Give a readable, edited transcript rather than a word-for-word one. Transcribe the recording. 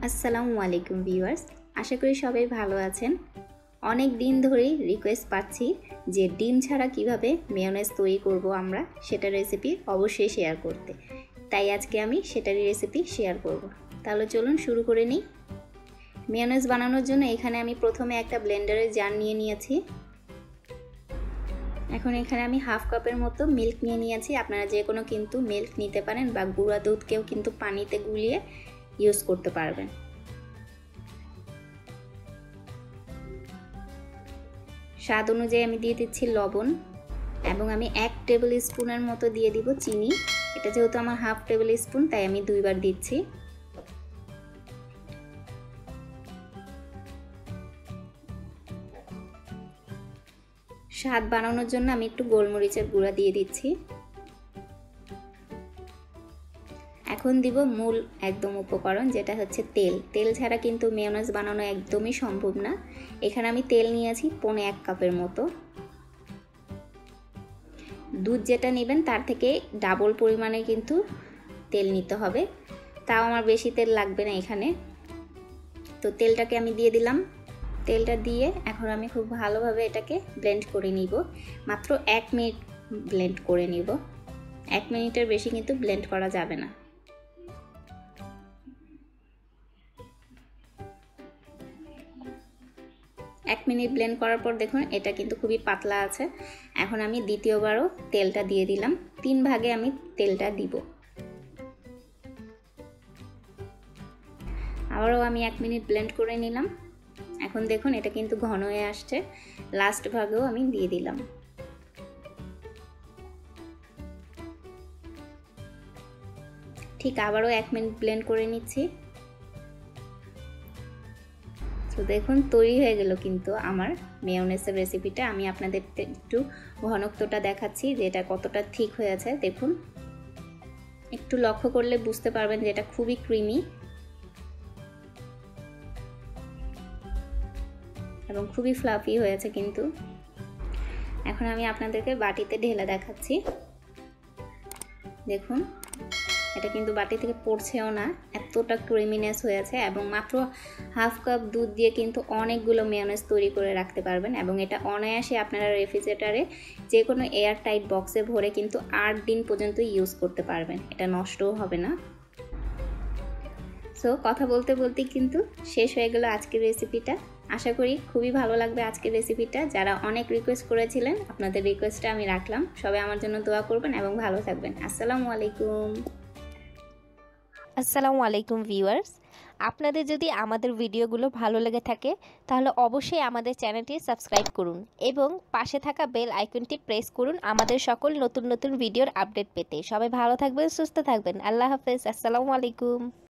আসসালামু আলাইকুম ভিউয়ার্স, আশা করি সবাই ভালো আছেন। অনেক দিন ধরেই রিকোয়েস্ট পাচ্ছি যে ডিম ছাড়া কিভাবে মেয়োনেজ তৈরি করব আমরা সেটার রেসিপি অবশ্যই শেয়ার করতে। তাই আজকে আমি সেটারই রেসিপি শেয়ার করব। তাহলে চলুন শুরু করে নিই। মেয়োনেজ বানানোর জন্য এখানে আমি প্রথমে একটা ব্লেন্ডারের জার নিয়ে নিয়েছি। এখন এখানে আমি হাফ কাপের মতো মিল্ক নিয়ে নিয়েছি। আপনারা যে কোনো কিন্তু মিল্ক নিতে পারেন বা গুঁড়া দুধকেও কিন্তু পানিতে গুলিয়ে ইউজ করতে পারবেন। স্বাদ অনুযায়ী আমি দিয়ে দিচ্ছি লবণ এবং আমি 1 টেবিল স্পুনের মতো দিয়ে দিব চিনি। এটা যেহেতু আমার হাফ টেবিল স্পুন তাই আমি দুইবার দিচ্ছি। স্বাদ বাড়ানোর জন্য আমি একটু গোলমরিচের গুঁড়া দিয়ে দিচ্ছি। এখন দিব মূল একদম উপকরণ, যেটা হচ্ছে তেল। তেল ছাড়া কিন্তু মেয়োনেজ বানানো একদমই সম্ভব না। এখানে আমি তেল নিয়েছি 1.25 কাপের মতো। দুধ যেটা নেবেন তার থেকে ডাবল পরিমাণে কিন্তু তেল নিতে হবে। তাও আমার বেশি তেল লাগবে না এখানে। তো তেলটাকে আমি দিয়ে দিলাম। তেলটা দিয়ে এখন আমি খুব ভালোভাবে এটাকে ব্লেন্ড করে নিব। মাত্র 1 মিনিট ব্লেন্ড করে নিব। 1 মিনিটের বেশি কিন্তু ব্লেন্ড করা যাবে না। এক মিনিট ব্লেন্ড করার পর দেখুন এটা কিন্তু খুবই পাতলা আছে। এখন আমি দ্বিতীয়বারও তেলটা দিয়ে দিলাম। 3 ভাগে আমি তেলটা দিব। আবারও আমি 1 মিনিট ব্লেন্ড করে নিলাম। এখন দেখুন এটা কিন্তু ঘন হয়ে আসছে। লাস্ট ভাগেও আমি দিয়ে দিলাম। ঠিক আবারও 1 মিনিট ব্লেন্ড করে নিচ্ছি। তো দেখুন তৈরি হয়ে গেল কিন্তু আমার মেয়োনেজের রেসিপিটা। আমি আপনাদের একটু ঘনত্বটা দেখাচ্ছি যে এটা কতটা ঠিক হয়েছে। দেখুন একটু লক্ষ্য করলে বুঝতে পারবেন যে এটা খুবই ক্রিমি এবং খুবই ফ্লাফি হয়েছে কিন্তু। এখন আমি আপনাদেরকে বাটিতে ঢেলে দেখাচ্ছি। দেখুন এটা কিন্তু বাটি থেকে পড়ছেও না, এতটা ক্রিমিনেস হয়েছে। এবং মাত্র হাফ কাপ দুধ দিয়ে কিন্তু অনেকগুলো মেয়োনেজ তৈরি করে রাখতে পারবেন। এবং এটা অনায়াসে আপনারা রেফ্রিজারেটরে যে কোনো এয়ার টাইট বক্সে ভরে কিন্তু 8 দিন পর্যন্ত ইউজ করতে পারবেন। এটা নষ্টও হবে না। সো কথা বলতে বলতেই কিন্তু শেষ হয়ে গেল আজকের রেসিপিটা। আশা করি খুবই ভালো লাগবে আজকের রেসিপিটা। যারা অনেক রিকোয়েস্ট করেছিলেন আপনাদের রিকোয়েস্টটা আমি রাখলাম। সবাই আমার জন্য দোয়া করবেন এবং ভালো থাকবেন। আসসালামু আলাইকুম। আসসালামু আলাইকুম ভিউয়ার্স, আপনাদের যদি আমাদের ভিডিওগুলো ভালো লেগে থাকে তাহলে অবশ্যই আমাদের চ্যানেলটি সাবস্ক্রাইব করুন এবং পাশে থাকা বেল আইকনটি প্রেস করুন আমাদের সকল নতুন নতুন ভিডিওর আপডেট পেতে। সবাই ভালো থাকবেন, সুস্থ থাকবেন। আল্লাহ হাফেজ। আসসালামু আলাইকুম।